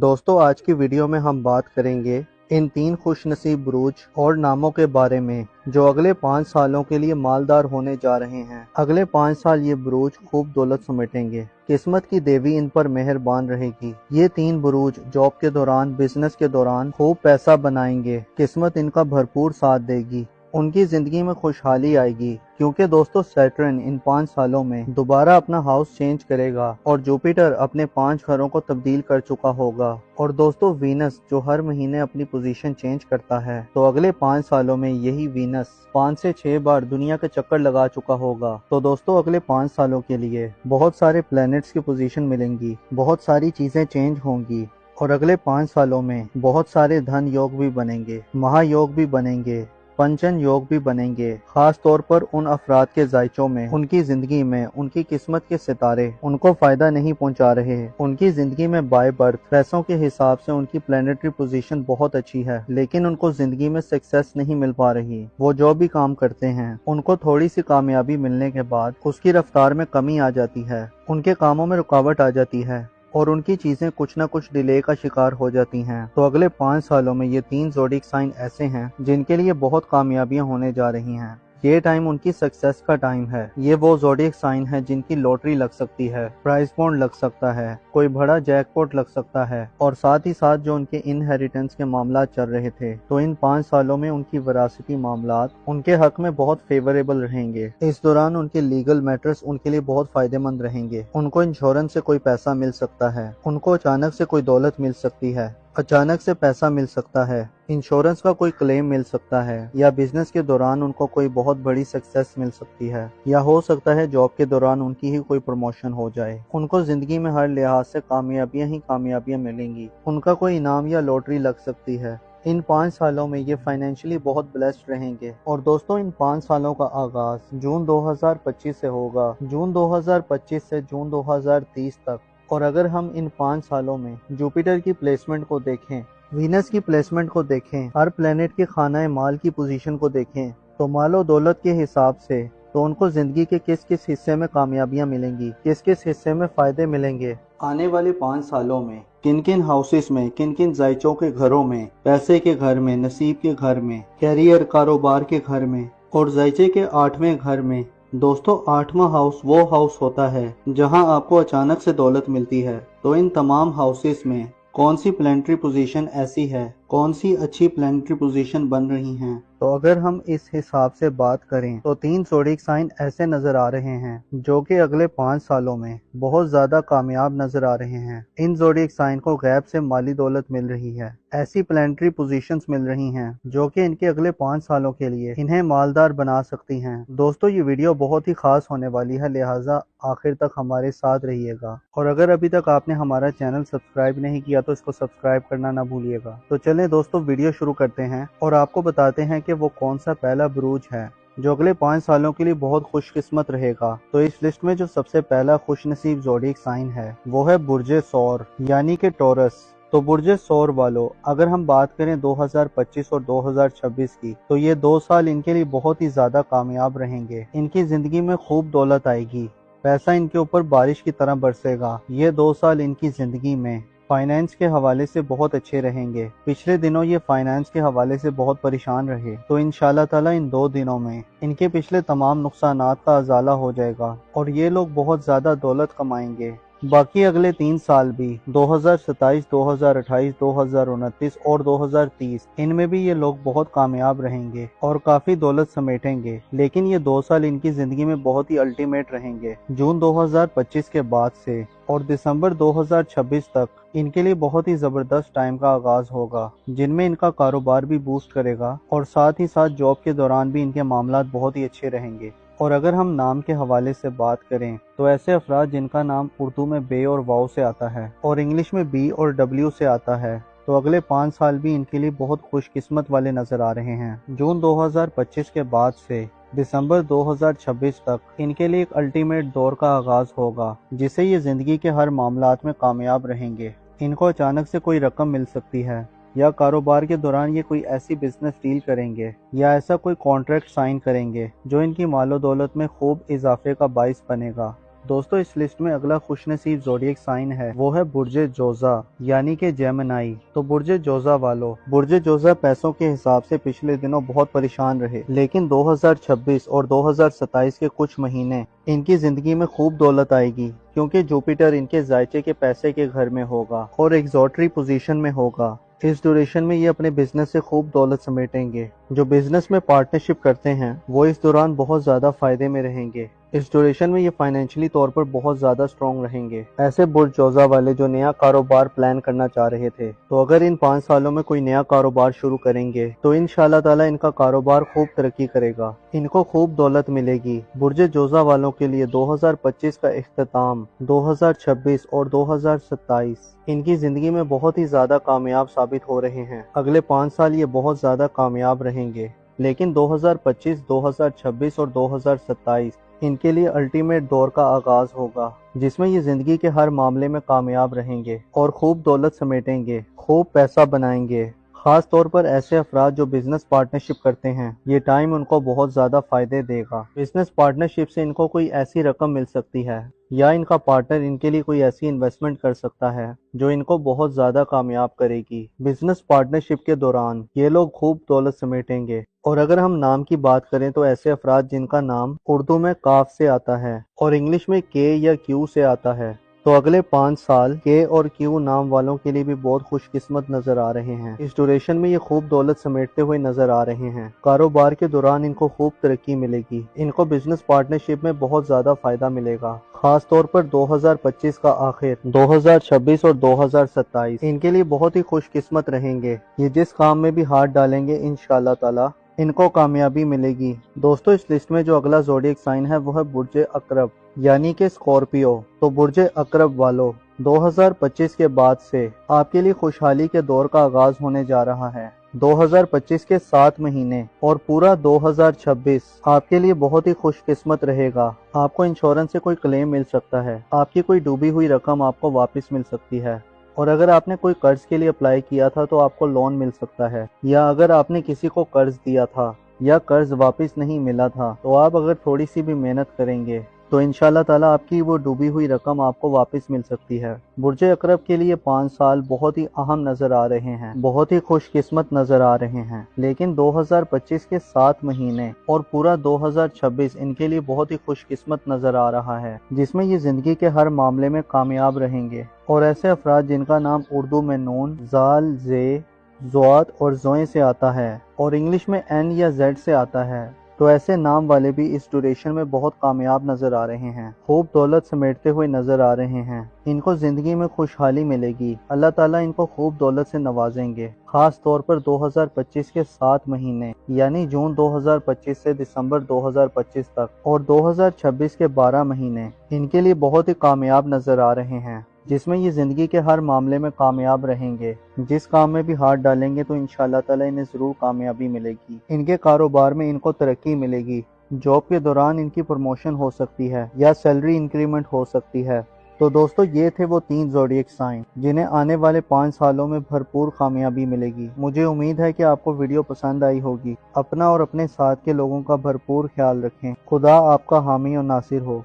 दोस्तों आज की वीडियो में हम बात करेंगे इन 3 खुशनसीब बुरूज और नामों के बारे में जो अगले 5 सालों के लिए मालदार होने जा रहे हैं। अगले 5 साल ये बुरूज खूब दौलत समेटेंगे। किस्मत की देवी इन पर मेहरबान रहेगी। ये 3 बुरूज जॉब के दौरान, बिजनेस के दौरान खूब पैसा बनाएंगे। किस्मत इनका भरपूर साथ देगी। उनकी जिंदगी में खुशहाली आएगी क्योंकि दोस्तों सैटर्न इन 5 सालों में दोबारा अपना हाउस चेंज करेगा और जुपिटर अपने 5 घरों को तब्दील कर चुका होगा। और दोस्तों वीनस जो हर महीने अपनी पोजीशन चेंज करता है, तो अगले 5 सालों में यही वीनस 5 से 6 बार दुनिया के चक्कर लगा चुका होगा। तो दोस्तों अगले 5 सालों के लिए बहुत सारे प्लैनेट्स की पोजीशन मिलेंगी, बहुत सारी चीजें चेंज होंगी और अगले 5 सालों में बहुत सारे धन योग भी बनेंगे, महायोग भी बनेंगे, पंचन योग भी बनेंगे। खास तौर पर उन अफराद के जायचों में, उनकी जिंदगी में उनकी किस्मत के सितारे उनको फायदा नहीं पहुंचा रहे। उनकी जिंदगी में बाय बर्थ पैसों के हिसाब से उनकी प्लेनेटरी पोजीशन बहुत अच्छी है, लेकिन उनको जिंदगी में सक्सेस नहीं मिल पा रही। वो जो भी काम करते हैं उनको थोड़ी सी कामयाबी मिलने के बाद उसकी रफ्तार में कमी आ जाती है, उनके कामों में रुकावट आ जाती है और उनकी चीजें कुछ न कुछ डिले का शिकार हो जाती हैं। तो अगले 5 सालों में ये 3 ज़ोडिएक साइन ऐसे हैं जिनके लिए बहुत कामयाबियां होने जा रही हैं। ये टाइम उनकी सक्सेस का टाइम है। ये वो ज़ोडिएक साइन है जिनकी लॉटरी लग सकती है, प्राइज बॉन्ड लग सकता है, कोई बड़ा जैकपॉट लग सकता है और साथ ही साथ जो उनके इनहेरिटेंस के मामला चल रहे थे, तो इन 5 सालों में उनकी वरासती मामलात उनके हक में बहुत फेवरेबल रहेंगे। इस दौरान उनके लीगल मैटर्स उनके लिए बहुत फायदेमंद रहेंगे। उनको इंश्योरेंस से कोई पैसा मिल सकता है, उनको अचानक से कोई दौलत मिल सकती है, अचानक से पैसा मिल सकता है, इंश्योरेंस का कोई क्लेम मिल सकता है, या बिजनेस के दौरान उनको कोई बहुत बड़ी सक्सेस मिल सकती है, या हो सकता है जॉब के दौरान उनकी ही कोई प्रमोशन हो जाए। उनको जिंदगी में हर लिहाज से कामयाबियां ही कामयाबियां मिलेंगी। उनका कोई इनाम या लॉटरी लग सकती है। इन 5 सालों में ये फाइनेंशियली बहुत ब्लेस्ड रहेंगे। और दोस्तों इन 5 सालों का आगाज जून 2025 से होगा, जून 2025 से जून 2030 तक। और अगर हम इन 5 सालों में जुपिटर की प्लेसमेंट को देखें, वीनस की प्लेसमेंट को देखें, हर प्लेनेट के खाना माल की पोजीशन को देखें, तो मालो दौलत के हिसाब से तो उनको जिंदगी के किस किस हिस्से में कामयाबियां मिलेंगी, किस किस हिस्से में फायदे मिलेंगे। आने वाले 5 सालों में किन किन हाउसेस में, किन किन जायचों के घरों में, पैसे के घर में, नसीब के घर में, कैरियर कारोबार के घर में और जायचे के 8वें घर में। दोस्तों 8वां हाउस वो हाउस होता है जहां आपको अचानक से दौलत मिलती है। तो इन तमाम हाउसेस में कौन सी प्लैनेटरी पोजीशन ऐसी है, कौन सी अच्छी प्लैनेटरी पोजीशन बन रही हैं। तो अगर हम इस हिसाब से बात करें तो 3 ज़ोडिएक साइन ऐसे नजर आ रहे हैं जो कि अगले 5 सालों में बहुत ज्यादा कामयाब नजर आ रहे हैं। इन ज़ोडिएक साइन को गैब से माली दौलत मिल रही है, ऐसी प्लैनेटरी पोजीशंस मिल रही हैं जो कि इनके अगले 5 सालों के लिए इन्हें मालदार बना सकती हैं। दोस्तों ये वीडियो बहुत ही खास होने वाली है, लिहाजा आखिर तक हमारे साथ रहिएगा। और अगर अभी तक आपने हमारा चैनल सब्सक्राइब नहीं किया तो इसको सब्सक्राइब करना ना भूलिएगा। तो चलें दोस्तों वीडियो शुरू करते हैं और आपको बताते हैं कि वो कौन सा पहला बुरूज है जो अगले 5 सालों के लिए बहुत खुशकिस्मत रहेगा। तो इस लिस्ट में जो सबसे पहला खुशनसीब ज़ोडिएक साइन है वो है बुर्जे सौर यानी कि टॉरस। तो बुर्जे सौर वालों, अगर हम बात करें 2025 और 2026 की, तो ये 2 साल इनके लिए बहुत ही ज्यादा कामयाब रहेंगे। इनकी जिंदगी में खूब दौलत आएगी, पैसा इनके ऊपर बारिश की तरह बरसेगा। ये 2 साल इनकी जिंदगी में फाइनेंस के हवाले से बहुत अच्छे रहेंगे। पिछले दिनों ये फाइनेंस के हवाले से बहुत परेशान रहे, तो इंशाल्लाह ताला इन 2 दिनों में इनके पिछले तमाम नुकसानात का अजाला हो जाएगा और ये लोग बहुत ज्यादा दौलत कमाएंगे। बाकी अगले 3 साल भी 2027, 2028, 2029 और 2030 इनमें भी ये लोग बहुत कामयाब रहेंगे और काफी दौलत समेटेंगे। लेकिन ये 2 साल इनकी जिंदगी में बहुत ही अल्टीमेट रहेंगे। जून 2025 के बाद से और दिसंबर 2026 तक इनके लिए बहुत ही जबरदस्त टाइम का आगाज होगा, जिनमें इनका कारोबार भी बूस्ट करेगा और साथ ही साथ जॉब के दौरान भी इनके मामलात बहुत ही अच्छे रहेंगे। और अगर हम नाम के हवाले से बात करें तो ऐसे अफराद जिनका नाम उर्दू में बे और वाव से आता है और इंग्लिश में बी और डब्ल्यू से आता है, तो अगले 5 साल भी इनके लिए बहुत खुशकिस्मत वाले नजर आ रहे हैं। जून 2025 के बाद से दिसंबर 2026 तक इनके लिए एक अल्टीमेट दौर का आगाज होगा, जिसे ये जिंदगी के हर मामलात में कामयाब रहेंगे। इनको अचानक से कोई रकम मिल सकती है, या कारोबार के दौरान ये कोई ऐसी बिजनेस डील करेंगे या ऐसा कोई कॉन्ट्रैक्ट साइन करेंगे जो इनकी मालो दौलत में खूब इजाफे का बाइस बनेगा। दोस्तों इस लिस्ट में अगला खुशनसीब ज़ोडिएक साइन है वो है बुर्ज जोजा यानी कि जेमिनी। तो बुर्ज जोजा वालों, बुर्ज जोजा पैसों के हिसाब से पिछले दिनों बहुत परेशान रहे, लेकिन 2026 और 2027 के कुछ महीने इनकी जिंदगी में खूब दौलत आएगी, क्योंकि जुपिटर इनके जायचे के पैसे के घर में होगा और एग्जॉटरी पोजीशन में होगा। इस ड्यूरेशन में ये अपने बिजनेस से खूब दौलत समेटेंगे। जो बिजनेस में पार्टनरशिप करते हैं वो इस दौरान बहुत ज्यादा फायदे में रहेंगे। इस ड्यूरेशन में ये फाइनेंशियली तौर पर बहुत ज्यादा स्ट्रॉन्ग रहेंगे। ऐसे बुर्ज जोजा वाले जो नया कारोबार प्लान करना चाह रहे थे, तो अगर इन 5 सालों में कोई नया कारोबार शुरू करेंगे तो इंशाल्लाह ताला इनका कारोबार खूब तरक्की करेगा, इनको खूब दौलत मिलेगी। बुर्ज जोजा वालों के लिए 2025 का इख्तिताम 2026 और 2027 इनकी जिंदगी में बहुत ही ज्यादा कामयाब साबित हो रहे हैं। अगले 5 साल ये बहुत ज्यादा कामयाब रहेंगे, लेकिन 2025, 2026 और 2027 इनके लिए अल्टीमेट दौर का आगाज होगा, जिसमें ये जिंदगी के हर मामले में कामयाब रहेंगे और खूब दौलत समेटेंगे, खूब पैसा बनाएंगे। खास तौर पर ऐसे अफराद जो बिजनेस पार्टनरशिप करते हैं, ये टाइम उनको बहुत ज्यादा फायदे देगा। बिजनेस पार्टनरशिप से इनको कोई ऐसी रकम मिल सकती है या इनका पार्टनर इनके लिए कोई ऐसी इन्वेस्टमेंट कर सकता है जो इनको बहुत ज्यादा कामयाब करेगी। बिजनेस पार्टनरशिप के दौरान ये लोग खूब दौलत समेटेंगे। और अगर हम नाम की बात करें तो ऐसे अफराद जिनका नाम उर्दू में काफ से आता है और इंग्लिश में के या क्यू से आता है, तो अगले 5 साल के और क्यू नाम वालों के लिए भी बहुत खुशकिस्मत नजर आ रहे हैं। इस ड्यूरेशन में ये खूब दौलत समेटते हुए नजर आ रहे हैं। कारोबार के दौरान इनको खूब तरक्की मिलेगी, इनको बिजनेस पार्टनरशिप में बहुत ज्यादा फायदा मिलेगा। खास तौर पर 2025 का आखिर, 2026 और 2027 इनके लिए बहुत ही खुशकिस्मत रहेंगे। ये जिस काम में भी हाथ डालेंगे इंशाल्लाह ताला इनको कामयाबी मिलेगी। दोस्तों इस लिस्ट में जो अगला ज़ोडिएक साइन है वो है बुर्ज अकरब यानी कि स्कॉर्पियो। तो बुर्ज अकरब वालों, 2025 के बाद से आपके लिए खुशहाली के दौर का आगाज होने जा रहा है। 2025 के 7 महीने और पूरा 2026 आपके लिए बहुत ही खुशकिस्मत रहेगा। आपको इंश्योरेंस से कोई क्लेम मिल सकता है, आपकी कोई डूबी हुई रकम आपको वापस मिल सकती है, और अगर आपने कोई कर्ज के लिए अप्लाई किया था तो आपको लोन मिल सकता है, या अगर आपने किसी को कर्ज दिया था या कर्ज वापस नहीं मिला था तो आप अगर थोड़ी सी भी मेहनत करेंगे तो इंशाल्लाह ताला आपकी वो डूबी हुई रकम आपको वापस मिल सकती है। बुर्ज अकरब के लिए 5 साल बहुत ही अहम नजर आ रहे हैं, बहुत ही खुशकिस्मत नजर आ रहे हैं, लेकिन 2025 के 7 महीने और पूरा 2026 इनके लिए बहुत ही खुशकिस्मत नजर आ रहा है, जिसमें ये जिंदगी के हर मामले में कामयाब रहेंगे। और ऐसे अफराद जिनका नाम उर्दू में नून, जाल, जे, ज़ुआत और ज़ोए से आता है और इंग्लिश में एन या जेड से आता है, तो ऐसे नाम वाले भी इस ड्यूरेशन में बहुत कामयाब नजर आ रहे हैं, खूब दौलत समेटते हुए नजर आ रहे हैं। इनको जिंदगी में खुशहाली मिलेगी, अल्लाह ताला इनको खूब दौलत से नवाजेंगे। खास तौर पर 2025 के 7 महीने यानी जून 2025 से दिसंबर 2025 तक और 2026 के 12 महीने इनके लिए बहुत ही कामयाब नजर आ रहे हैं, जिसमें ये जिंदगी के हर मामले में कामयाब रहेंगे। जिस काम में भी हाथ डालेंगे तो इंशाल्लाह ताला इन्हें जरूर कामयाबी मिलेगी। इनके कारोबार में इनको तरक्की मिलेगी, जॉब के दौरान इनकी प्रमोशन हो सकती है या सैलरी इंक्रीमेंट हो सकती है। तो दोस्तों ये थे वो 3 ज़ोडिएक साइन जिन्हें आने वाले 5 सालों में भरपूर कामयाबी मिलेगी। मुझे उम्मीद है कि आपको वीडियो पसंद आई होगी। अपना और अपने साथ के लोगों का भरपूर ख्याल रखें। खुदा आपका हामी और नासिर हो।